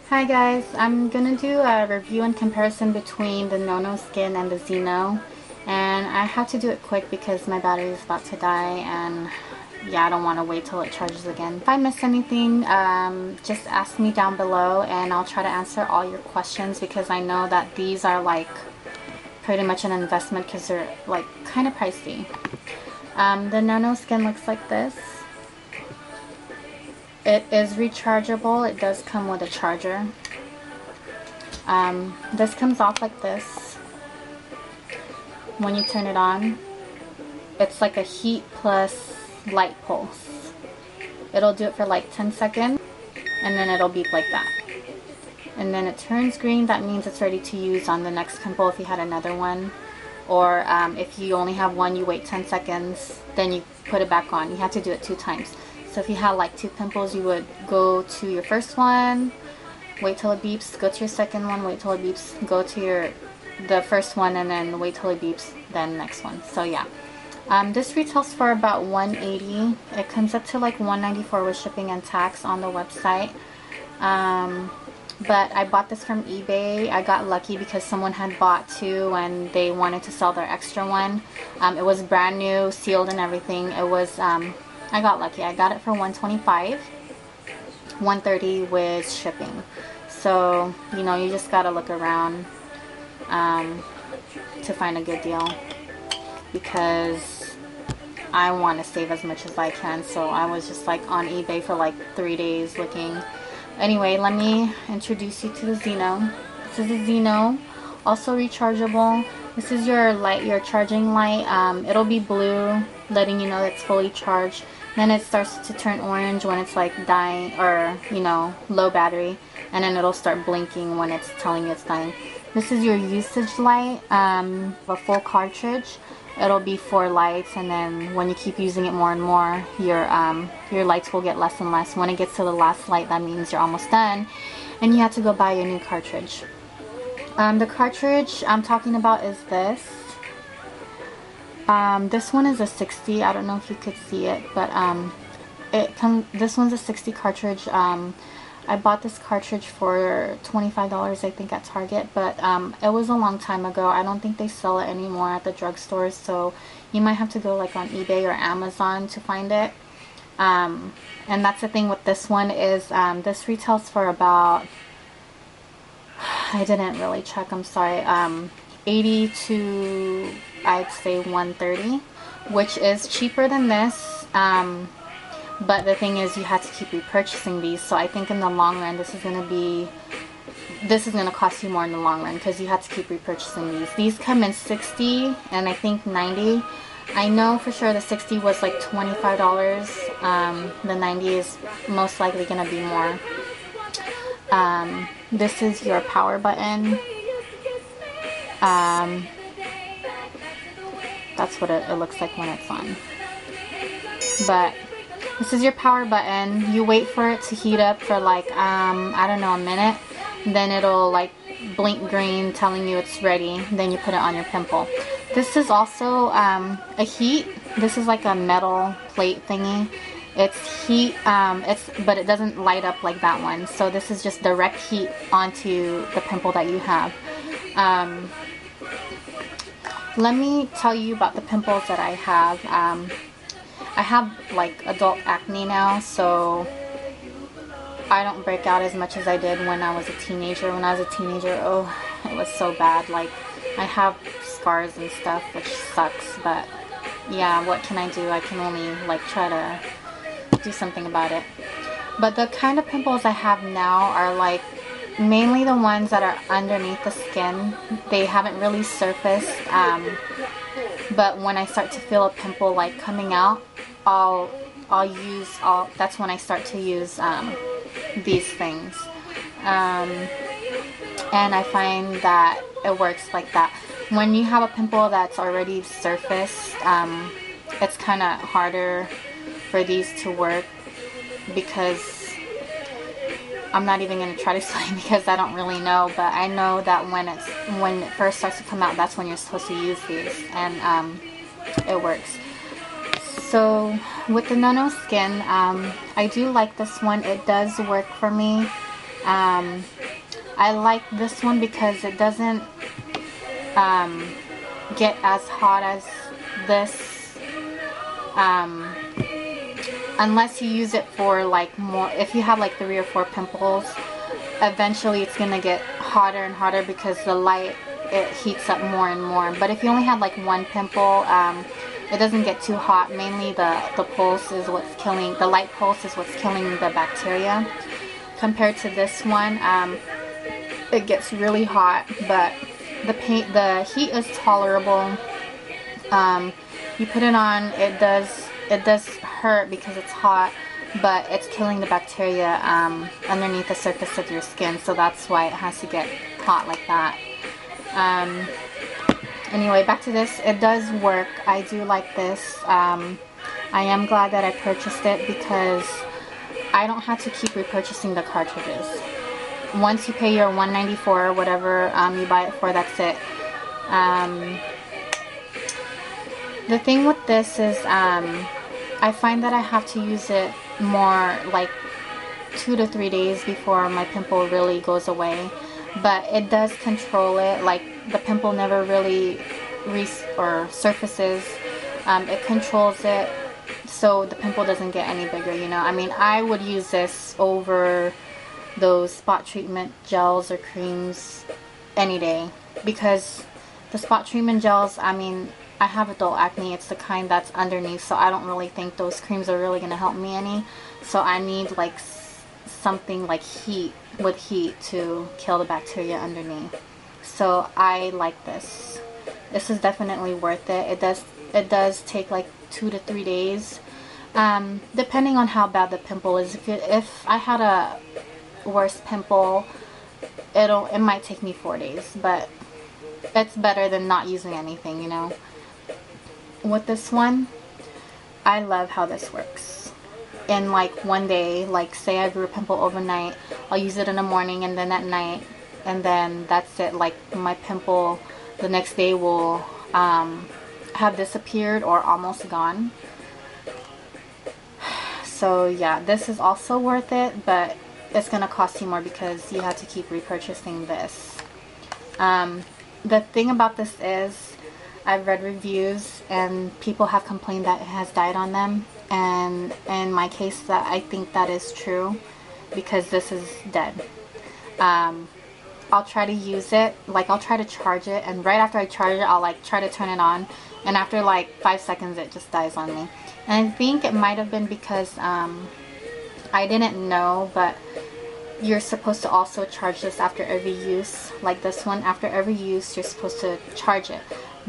Hi guys, I'm gonna do a review and comparison between the Nono Skin and the Zeno, and I have to do it quick because my battery is about to die, and yeah, I don't want to wait till it charges again. If I miss anything, just ask me down below and I'll try to answer all your questions, because I know that these are like pretty much an investment because they're like kind of pricey. The Nono Skin looks like this. It is rechargeable. It does come with a charger. This comes off like this. When you turn it on, it's like a heat plus light pulse. It'll do it for like 10 seconds and then it'll beep like that. And then it turns green. That means it's ready to use on the next pimple if you had another one. Or if you only have one, you wait 10 seconds, then you put it back on. You have to do it 2 times. So if you had like 2 pimples, you would go to your first one, wait till it beeps, go to your second one, wait till it beeps, go to the first one, and then wait till it beeps, then next one. So yeah. This retails for about $180. It comes up to like $194 with shipping and tax on the website. But I bought this from eBay. I got lucky because someone had bought 2 and they wanted to sell their extra one. It was brand new, sealed and everything. It was, I got lucky. I got it for $125, $130 with shipping. So, you know, you just gotta look around to find a good deal, because I want to save as much as I can. So I was just like on eBay for like 3 days looking. Anyway, let me introduce you to the Zeno. This is a Zeno, also rechargeable. This is your light, your charging light. It'll be blue, letting you know it's fully charged. Then it starts to turn orange when it's like dying, or you know, low battery, and then it'll start blinking when it's telling you it's dying. This is your usage light, a full cartridge. It'll be 4 lights, and then when you keep using it more and more, your lights will get less and less. When it gets to the last light, that means you're almost done, and you have to go buy a new cartridge. The cartridge I'm talking about is this. This one is a 60. I don't know if you could see it, but this one's a 60 cartridge. I bought this cartridge for $25, I think, at Target, but it was a long time ago. I don't think they sell it anymore at the drugstores, so you might have to go like on eBay or Amazon to find it. And that's the thing with this one is this retails for about, I didn't really check, I'm sorry, 80 to I'd say 130, which is cheaper than this. But the thing is, you have to keep repurchasing these, so I think in the long run this is going to cost you more in the long run, because you have to keep repurchasing these. These come in 60 and I think 90. I know for sure the 60 was like $25. The 90 is most likely going to be more. This is your power button. That's what it looks like when it's on. But this is your power button. You wait for it to heat up for like, I don't know, a minute. Then it'll like blink green telling you it's ready. Then you put it on your pimple. This is also a heat. This is like a metal plate thingy. It's heat, but it doesn't light up like that one. So this is just direct heat onto the pimple that you have. Let me tell you about the pimples that I have. I have like adult acne now, so I don't break out as much as I did when I was a teenager. When I was a teenager, oh, it was so bad. Like, I have scars and stuff, which sucks, but yeah, what can I do? I can only like try to do something about it. But the kind of pimples I have now are like mainly the ones that are underneath the skin. They haven't really surfaced, but when I start to feel a pimple like coming out, that's when I start to use these things, and I find that it works like that. When you have a pimple that's already surfaced, it's kind of harder for these to work, because I'm not even going to try to explain because I don't really know, but I know that when it first starts to come out, that's when you're supposed to use these, and it works. So with the Nono Skin, I do like this one. It does work for me. I like this one because it doesn't get as hot as this, unless you use it for like more, if you have like 3 or 4 pimples, eventually it's gonna get hotter and hotter because the light, it heats up more and more. But if you only have like 1 pimple, it doesn't get too hot. Mainly the pulse is what's killing, the light pulse is what's killing the bacteria. Compared to this one, it gets really hot, but the heat is tolerable. You put it on, it does hurt because it's hot, but it's killing the bacteria underneath the surface of your skin, so that's why it has to get hot like that. Anyway, back to this. It does work. I do like this. I am glad that I purchased it because I don't have to keep repurchasing the cartridges. Once you pay your $1.94 or whatever you buy it for, that's it. The thing with this is I find that I have to use it more like 2 to 3 days before my pimple really goes away. But it does control it. Like, the pimple never really surfaces. It controls it so the pimple doesn't get any bigger, you know. I mean, I would use this over those spot treatment gels or creams any day, because the spot treatment gels, I mean, I have adult acne. It's the kind that's underneath, so I don't really think those creams are really going to help me any. So I need like something like heat to kill the bacteria underneath. So I like this. This is definitely worth it. It does take like 2 to 3 days, depending on how bad the pimple is. If I had a worse pimple, it might take me 4 days, but it's better than not using anything, you know. With this one, I love how this works. In like 1 day, like say I grew a pimple overnight, I'll use it in the morning and then at night, and then that's it. Like, my pimple the next day will have disappeared or almost gone. So yeah, this is also worth it, but it's gonna cost you more because you have to keep repurchasing this. The thing about this is, I've read reviews and people have complained that it has died on them, and in my case, that I think that is true because this is dead. I'll try to use it, like I'll try to charge it, and right after I charge it, I'll like try to turn it on, and after like 5 seconds it just dies on me. And I think it might have been because I didn't know, but you're supposed to also charge this after every use. Like this one, after every use you're supposed to charge it,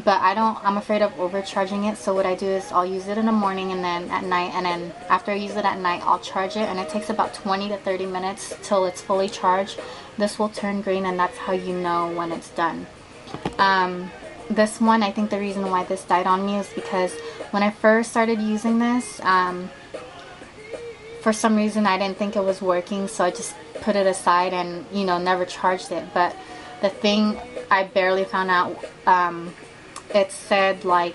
but I'm afraid of overcharging it. So what I do is I'll use it in the morning and then at night, and then after I use it at night I'll charge it, and it takes about 20 to 30 minutes till it's fully charged. This will turn green, and that's how you know when it's done. This one, I think the reason why this died on me is because when I first started using this, for some reason I didn't think it was working, so I just put it aside and, you know, never charged it. But the thing I barely found out, it said like,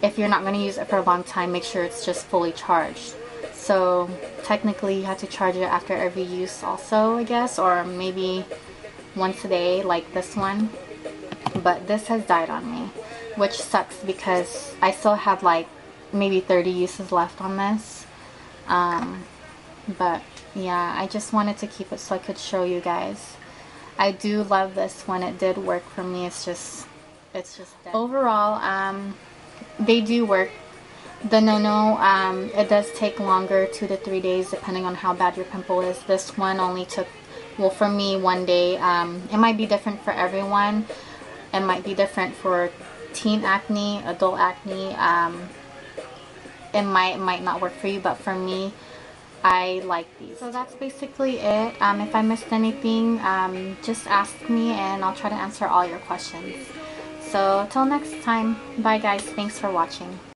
if you're not going to use it for a long time, make sure it's just fully charged. So technically you have to charge it after every use also, I guess, or maybe once a day like this one. But this has died on me, which sucks because I still have like maybe 30 uses left on this. But yeah, I just wanted to keep it so I could show you guys. I do love this one. It did work for me. It's just dead. Overall, they do work. The no-no, it does take longer, 2 to 3 days, depending on how bad your pimple is. This one only took, well, for me, 1 day. It might be different for everyone. It might be different for teen acne, adult acne. It might not work for you, but for me, I like these. So that's basically it. If I missed anything, just ask me and I'll try to answer all your questions. So till next time, bye guys, thanks for watching.